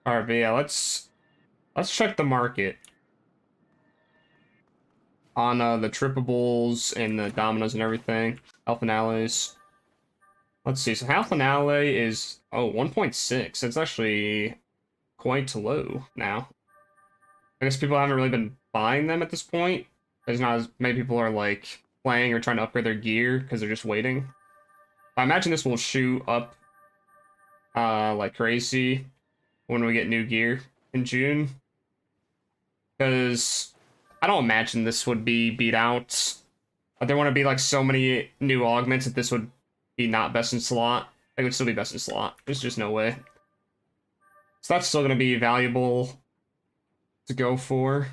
All right, but yeah, let's check the market on the Triplbles and the Dominas and everything. Halphinales. Let's see. So Halphinale is 1.6. It's actually quite low now. I guess people haven't really been buying them at this point. There's not as many people are like playing or trying to upgrade their gear because they're just waiting. I imagine this will shoot up like crazy when we get new gear in June. Because I don't imagine this would be beat out. But there want to be like so many new augments that this would be not best in slot. It would still be best in slot. There's just no way. So that's still going to be valuable to go for.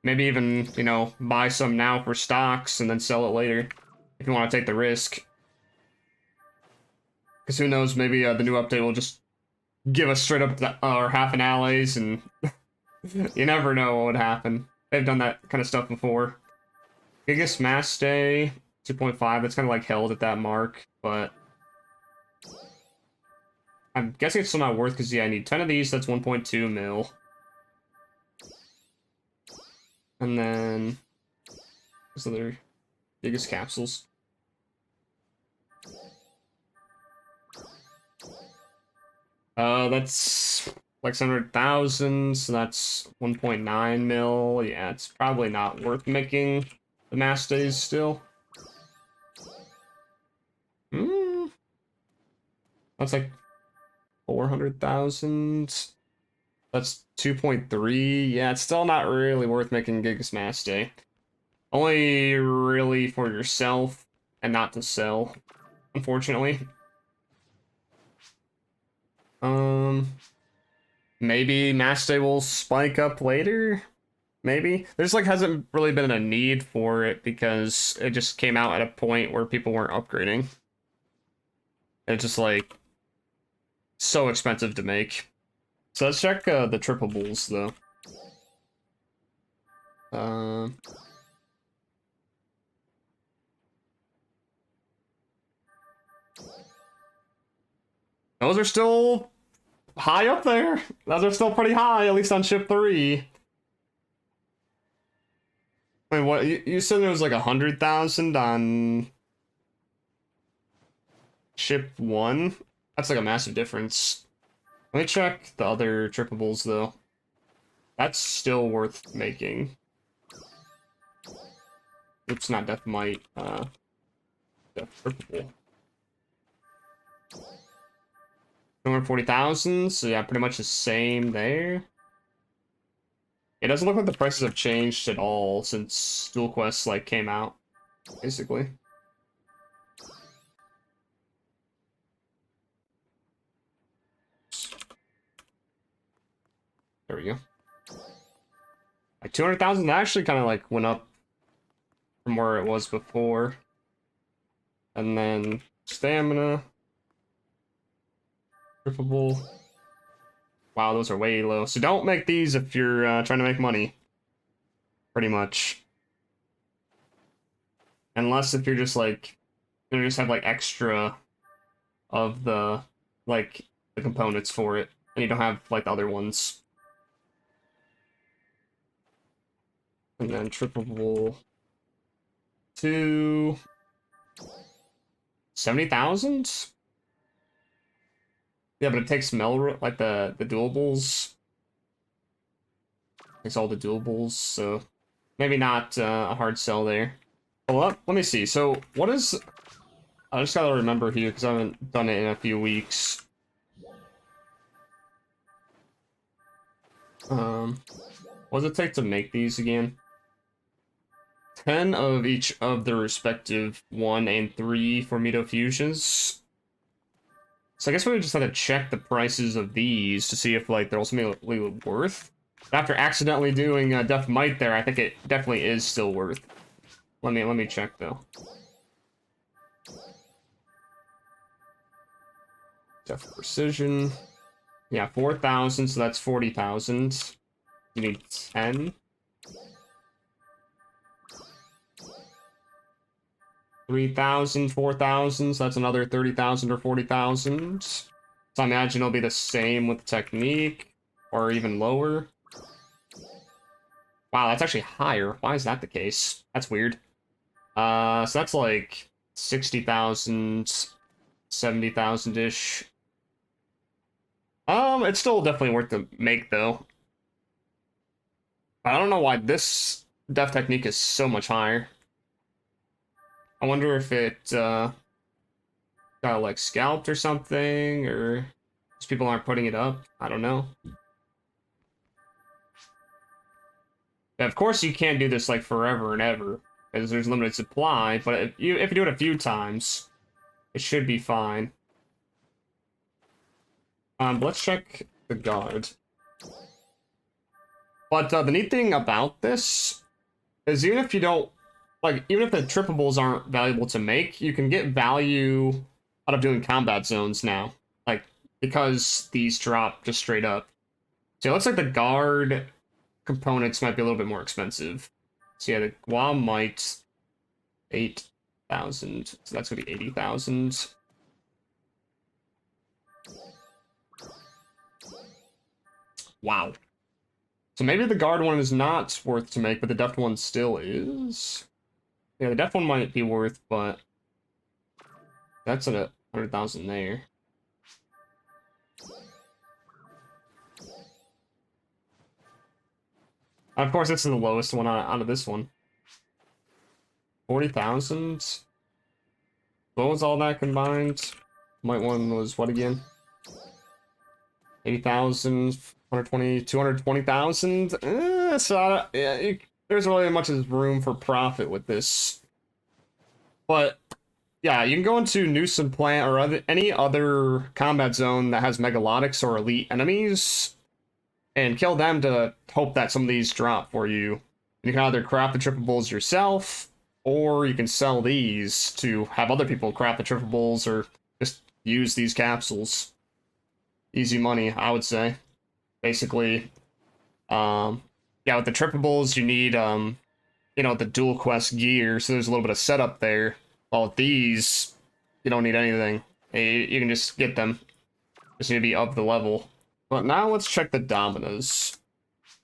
Maybe even, you know, buy some now for stocks and then sell it later if you want to take the risk. Because who knows, maybe the new update will just give us straight up our Halphinales, and you never know what would happen. They've done that kind of stuff before. Gigas Mass Day 2.5, that's kind of like held at that mark, but I'm guessing it's still not worth because, yeah, I need 10 of these, that's 1.2 mil. And then there's other Gigas Capsules. That's like 700,000, so that's 1.9 mil. Yeah, it's probably not worth making the mass days still. That's like 400,000. That's 2.3. Yeah, it's still not really worth making Gigas Mass Day. Only really for yourself and not to sell, unfortunately. Maybe Mass Day will spike up later. Maybe. There's like hasn't really been a need for it because it just came out at a point where people weren't upgrading. It's just like so expensive to make. So let's check the Triplbles though. Those are still high up there. Those are still pretty high, at least on ship 3. Wait, what? You said there was like 100,000 on ship 1? That's like a massive difference. Let me check the other Triplbles though. That's still worth making. Oops, not Death Might. Death Triple. 240,000, so yeah, pretty much the same there. It doesn't look like the prices have changed at all since Duel Quest like came out, basically. There we go. Like 200,000 actually kind of like went up from where it was before. And then stamina. Triplable. Wow, those are way low. So don't make these if you're trying to make money. Pretty much. Unless if you're just like, you just have like extra of the, like, the components for it. And you don't have like the other ones. And then Triplable 2. 70,000? Yeah, but it takes like the dualables. Takes all the dualables, so maybe not a hard sell there. Well, let me see. So what is? I just gotta remember here because I haven't done it in a few weeks. What does it take to make these again? 10 of each of the respective 1 and 3 Formido fusions. So I guess we would just have to check the prices of these to see if like they're ultimately worth. After accidentally doing Death Might there, I think it definitely is still worth. Let me check though. Death Precision. Yeah, 4,000, so that's 40,000. You need 10. 3,000, 4,000, so that's another 30,000 or 40,000. So I imagine it'll be the same with the technique. or even lower. Wow, that's actually higher. Why is that the case? That's weird. So that's like 60,000, 70,000-ish. It's still definitely worth to make, though. I don't know why this death technique is so much higher. I wonder if it, got, like, scalped or something, or just people aren't putting it up. I don't know. And of course, you can't do this, like, forever and ever, because there's limited supply, but if you do it a few times, it should be fine. Let's check the guard. But the neat thing about this is even if you don't, like, even if the trippables aren't valuable to make, you can get value out of doing combat zones now. Like, because these drop just straight up. So it looks like the guard components might be a little bit more expensive. So yeah, the Guam might 8,000. So that's gonna be 80,000. Wow. So maybe the guard one is not worth to make, but the deft one still is. Yeah, the deft one might be worth, but that's at 100,000 there. And of course, this is the lowest one out of this one. 40,000. What was all that combined? Might one was what again? 80,000, 120, 220,000. So yeah, there's really much as room for profit with this. But yeah, you can go into Nuisance Plant or any other combat zone that has Megalotics or elite enemies and kill them to hope that some of these drop for you. You can either craft the trippables yourself, or you can sell these to have other people craft the trippables or just use these capsules. Easy money, I would say. Basically, yeah, with the trippables, you need, you know, the dual quest gear, so there's a little bit of setup there. While with these, you don't need anything. You can just get them. Just need to be up the level. But now let's check the Dominas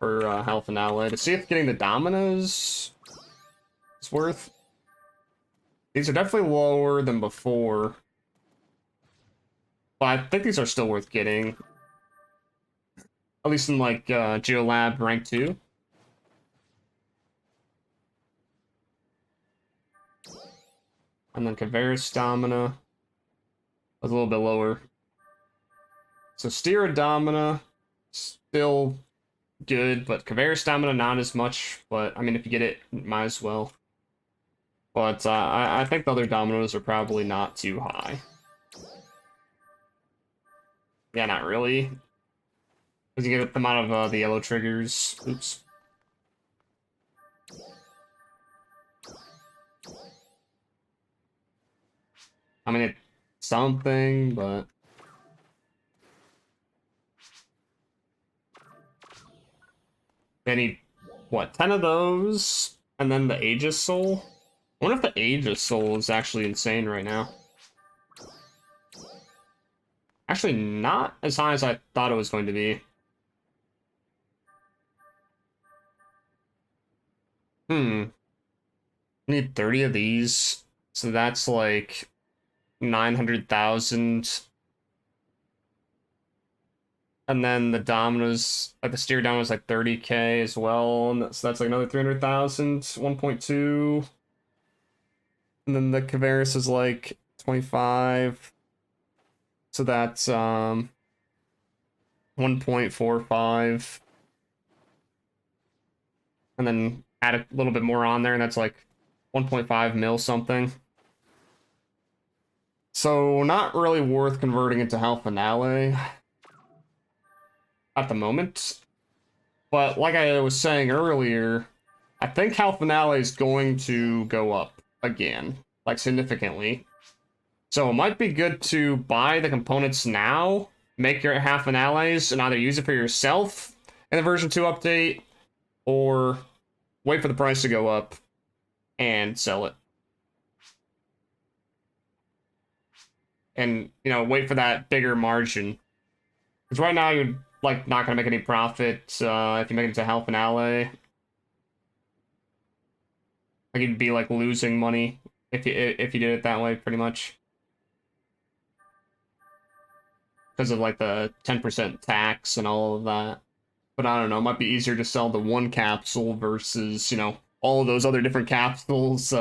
for Halphinale to see if getting the Dominas is worth. These are definitely lower than before. But I think these are still worth getting. At least in, like, Geolab rank 2. And then Kavaris Domina was a little bit lower. So Stia Domina, still good, but Kavaris Domina not as much. But, I mean, if you get it, might as well. But I think the other Dominos are probably not too high. Yeah, not really. Because you get them out of the yellow triggers. Oops. I mean, it's something, but... They need, what, 10 of those? And then the Aegis Soul? I wonder if the Aegis Soul is actually insane right now. Actually, not as high as I thought it was going to be. Need 30 of these. So that's like 900,000. And then the Dominos, like the Steer Domino is like 30k as well. And so that's like another 300,000, 1.2. And then the Kavaris is like 25. So that's 1.45. And then add a little bit more on there, and that's like 1.5 mil something. So not really worth converting into Halphinale at the moment. But like I was saying earlier, I think Halphinale is going to go up again, like significantly. So it might be good to buy the components now, make your Halphinales, and either use it for yourself in the version 2 update, or wait for the price to go up and sell it. And, you know, wait for that bigger margin. Because right now, you'd like not gonna make any profit if you make it to Halphinale. Like you'd be like losing money if you did it that way, pretty much. Because of like the 10% tax and all of that. But I don't know, it might be easier to sell the one capsule versus, you know, all of those other different capsules.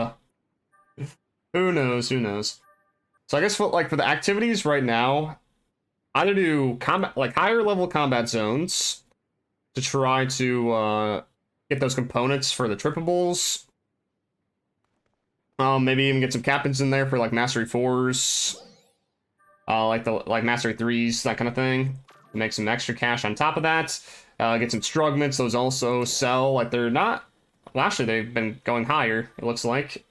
Who knows, who knows. So I guess for the activities right now, either do combat, like higher level combat zones to try to get those components for the Triplbles. Maybe even get some captains in there for like Mastery 4s. Like Mastery 3s, that kind of thing. Make some extra cash on top of that. Get some Strugments, those also sell. Like they're not, well actually they've been going higher, it looks like.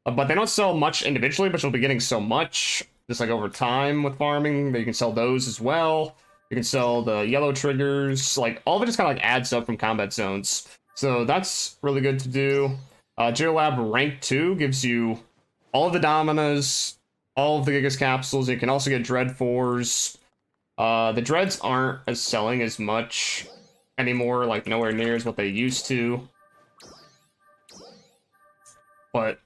But they don't sell much individually, but you'll be getting so much, just like over time with farming, that you can sell those as well. You can sell the yellow triggers, like all of it just kind of like adds up from combat zones. So that's really good to do. Geolab rank 2 gives you all of the Dominas, all of the Gigas Capsules. You can also get Dread 4s. The Dreads aren't as selling as much anymore, like nowhere near as what they used to. But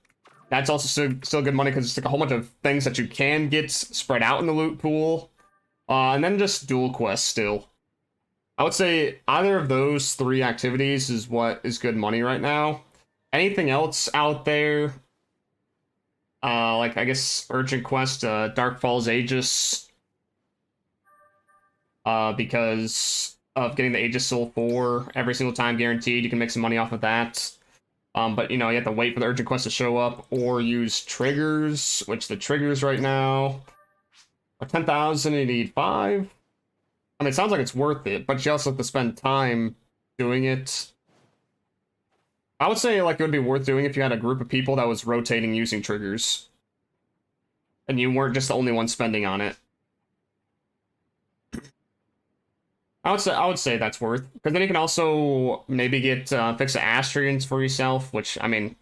that's also still good money because it's like a whole bunch of things that you can get spread out in the loot pool. And then just dual quests still. I would say either of those 3 activities is what is good money right now. Anything else out there, like I guess Urgent Quest, Dark Falls Aegis, because of getting the Aegis Soul IV every single time guaranteed, you can make some money off of that. But you know, you have to wait for the Urgent Quest to show up or use triggers, which the triggers right now are 10,000 and you need 5. I mean, it sounds like it's worth it, but you also have to spend time doing it. I would say like it would be worth doing if you had a group of people that was rotating using triggers. And you weren't just the only one spending on it. I would say that's worth, because then you can also maybe get fix the Astrians for yourself, which I mean,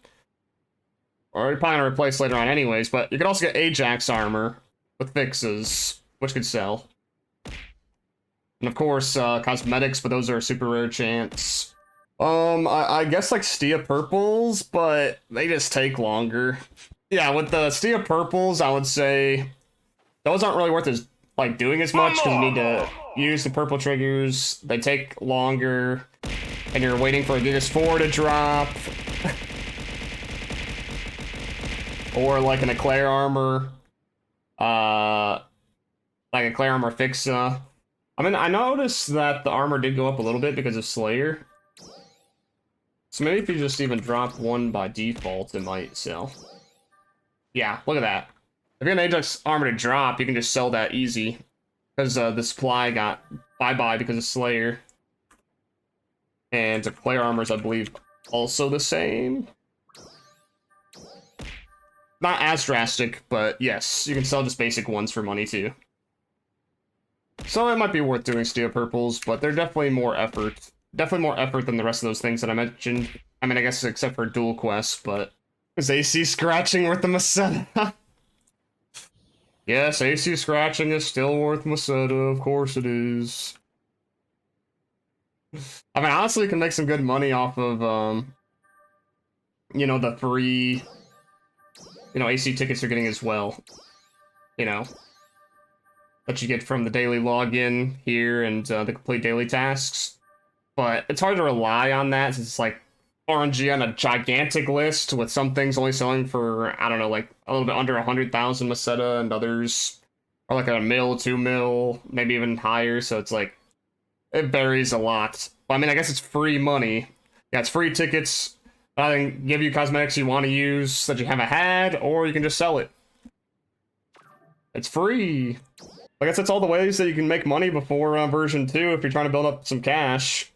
or you're probably gonna replace later on anyways. But you could also get Ajax armor with fixes, which could sell. And of course, cosmetics, but those are a super rare chance. I guess like Stia Purples, but they just take longer. Yeah, with the Stia Purples, I would say those aren't really worth like doing as much because you need to use the purple triggers. They take longer, and you're waiting for a Gigas 4 to drop, or like an Eclair armor, like Eclair armor fixa. I mean, I noticed that the armor did go up a little bit because of Slayer. So maybe if you just even drop one by default, it might sell. Yeah, look at that. If you're an Ajax armor to drop, you can just sell that easy. Because the supply got bye-bye because of Slayer. And the player armors, I believe, also the same. Not as drastic, but yes, you can sell just basic ones for money too. So it might be worth doing Stia Purples, but they're definitely more effort. Definitely more effort than the rest of those things that I mentioned. I mean, I guess except for dual quests, but... Is AC scratching worth the Meseta? Yes, AC scratching is still worth Meseta, of course it is. I mean, honestly, you can make some good money off of, you know, the free, you know, AC tickets you're getting as well. You know, that you get from the daily login here and the complete daily tasks. But it's hard to rely on that since it's like RNG on a gigantic list with some things only selling for, I don't know, like a little bit under 100,000 Meseta and others are like a mil, 2 mil, maybe even higher. So it's like, it varies a lot. But I mean, I guess it's free money. Yeah, it's free tickets. I can give you cosmetics you want to use that you haven't had, or you can just sell it. It's free. I guess that's all the ways that you can make money before version 2 if you're trying to build up some cash.